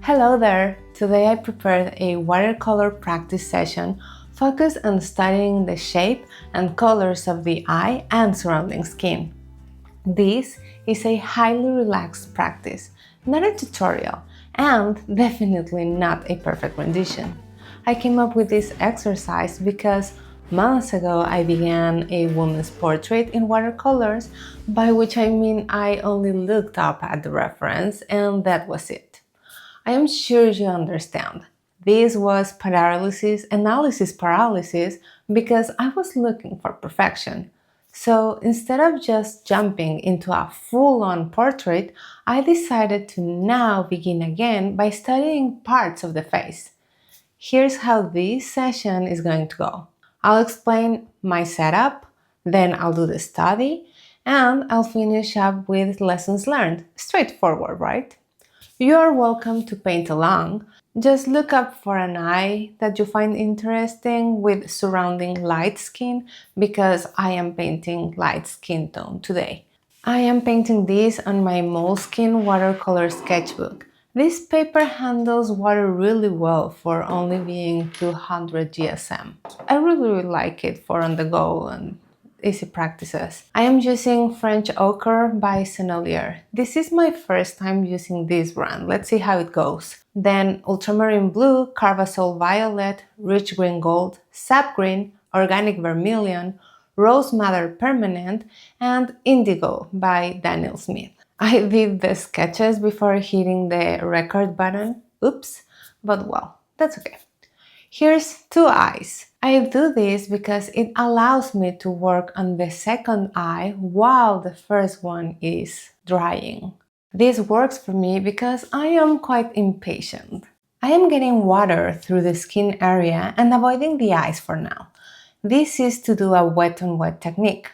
Hello there! Today I prepared a watercolor practice session focused on studying the shape and colors of the eye and surrounding skin. This is a highly relaxed practice, not a tutorial, and definitely not a perfect rendition. I came up with this exercise because months ago I began a woman's portrait in watercolors, by which I mean I only looked up at the reference and that was it. I am sure you understand. This was analysis paralysis, because I was looking for perfection. So instead of just jumping into a full-on portrait, I decided to now begin again by studying parts of the face. Here's how this session is going to go. I'll explain my setup, then I'll do the study, and I'll finish up with lessons learned. Straightforward, right? You are welcome to paint along. Just look up for an eye that you find interesting with surrounding light skin, because I am painting light skin tone today. I am painting this on my Moleskine watercolor sketchbook. This paper handles water really well for only being 200 GSM. I really like it for on the go and easy practices. I am using French Ochre by Sennelier. This is my first time using this brand. Let's see how it goes. Then ultramarine blue, carbazole violet, rich green gold, sap green, organic vermilion, rose madder permanent, and indigo by Daniel Smith. I did the sketches before hitting the record button. Oops, but well, that's okay. Here's two eyes. I do this because it allows me to work on the second eye while the first one is drying. This works for me because I am quite impatient. I am getting water through the skin area and avoiding the eyes for now. This is to do a wet on wet technique.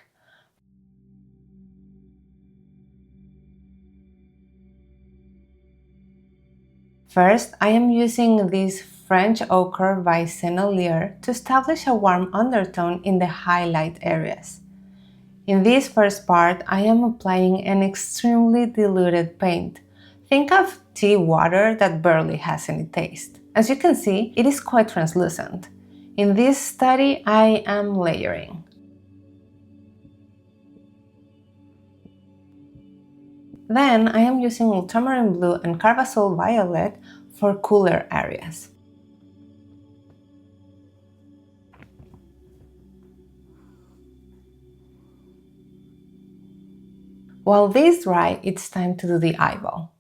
First, I am using this French Ochre by Sennelier to establish a warm undertone in the highlight areas. In this first part, I am applying an extremely diluted paint. Think of tea water that barely has any taste. As you can see, it is quite translucent. In this study, I am layering. Then I am using ultramarine blue and carbazole violet for cooler areas. While these dry, it's time to do the eyeball.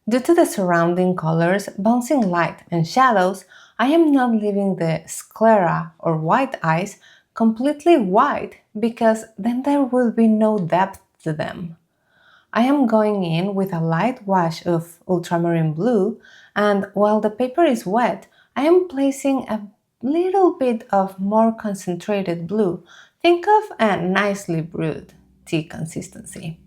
Due to the surrounding colors, bouncing light and shadows, I am not leaving the sclera or white eyes completely white, because then there will be no depth to them. I am going in with a light wash of ultramarine blue, and while the paper is wet, I am placing a little bit of more concentrated blue. Think of a nicely brewed tea consistency.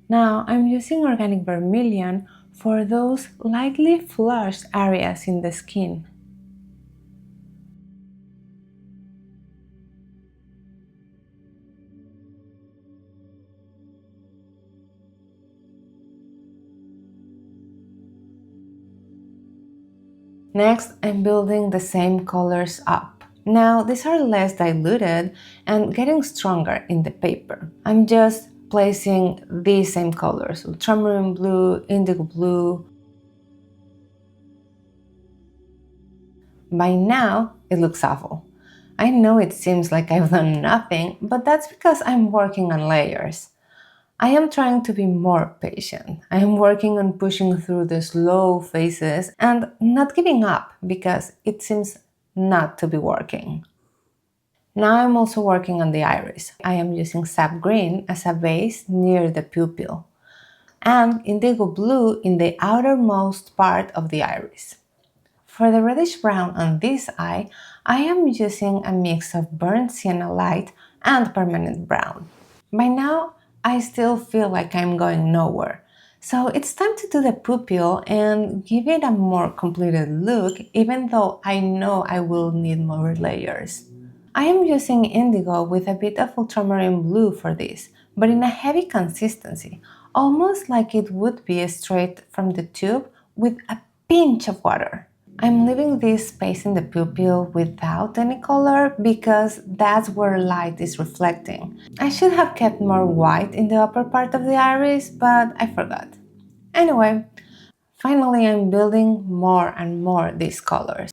Now I'm using organic vermilion for those lightly flushed areas in the skin. Next, I'm building the same colors up. Now, these are less diluted and getting stronger in the paper. I'm just placing these same colors, ultramarine blue, indigo blue. By now, it looks awful. I know it seems like I've done nothing, but that's because I'm working on layers. I am trying to be more patient. I am working on pushing through the slow phases and not giving up, because it seems not to be working. Now I'm also working on the iris. I am using sap green as a base near the pupil and indigo blue in the outermost part of the iris. For the reddish brown on this eye, I am using a mix of burnt sienna light and permanent brown. By now, I still feel like I'm going nowhere, so it's time to do the pupil and give it a more completed look, even though I know I will need more layers. I am using indigo with a bit of ultramarine blue for this, but in a heavy consistency, almost like it would be straight from the tube with a pinch of water. I'm leaving this space in the pupil without any color because that's where light is reflecting. I should have kept more white in the upper part of the iris, but I forgot. Anyway, finally I'm building more and more these colors.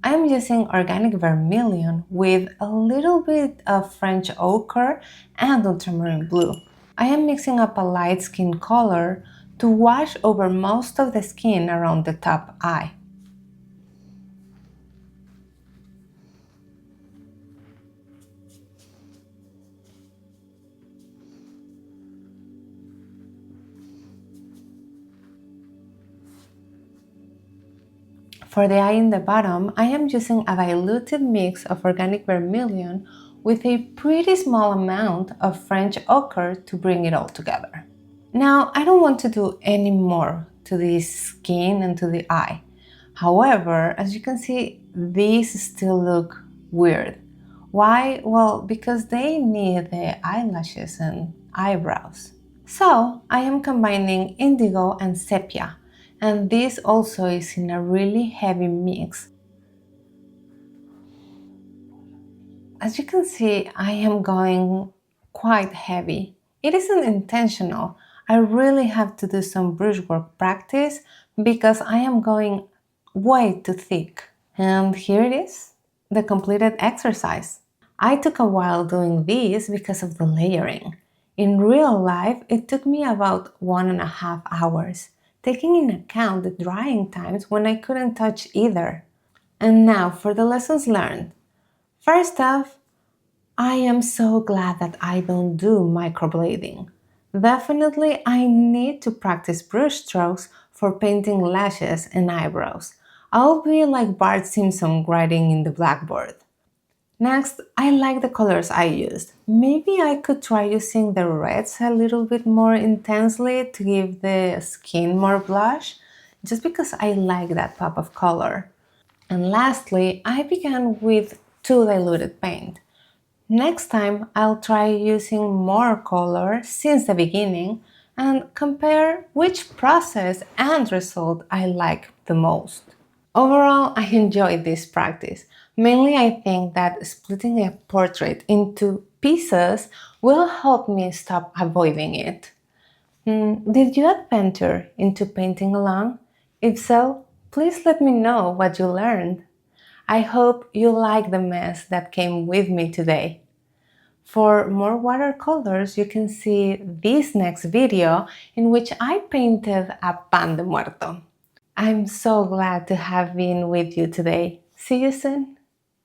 I'm using organic vermilion with a little bit of French ochre and ultramarine blue. I am mixing up a light skin color to wash over most of the skin around the top eye. For the eye in the bottom, I am using a diluted mix of organic vermilion with a pretty small amount of French ochre to bring it all together. Now, I don't want to do any more to the skin and to the eye. However, as you can see, these still look weird. Why? Well, because they need the eyelashes and eyebrows. So, I am combining indigo and sepia, and this also is in a really heavy mix. As you can see, I am going quite heavy. It isn't intentional. I really have to do some brushwork practice because I am going way too thick. And here it is, the completed exercise. I took a while doing this because of the layering. In real life, it took me about 1.5 hours, taking in account the drying times when I couldn't touch either. And now for the lessons learned. First off, I am so glad that I don't do microblading. Definitely, I need to practice brush strokes for painting lashes and eyebrows. I'll be like Bart Simpson writing in the blackboard. Next, I like the colors I used. Maybe I could try using the reds a little bit more intensely to give the skin more blush, just because I like that pop of color. And lastly, I began with two diluted paint. Next time, I'll try using more color since the beginning and compare which process and result I like the most. Overall, I enjoyed this practice. Mainly, I think that splitting a portrait into pieces will help me stop avoiding it. Did you adventure into painting along? If so, please let me know what you learned. I hope you like the mess that came with me today. For more watercolors, you can see this next video in which I painted a pan de muerto. I'm so glad to have been with you today. See you soon!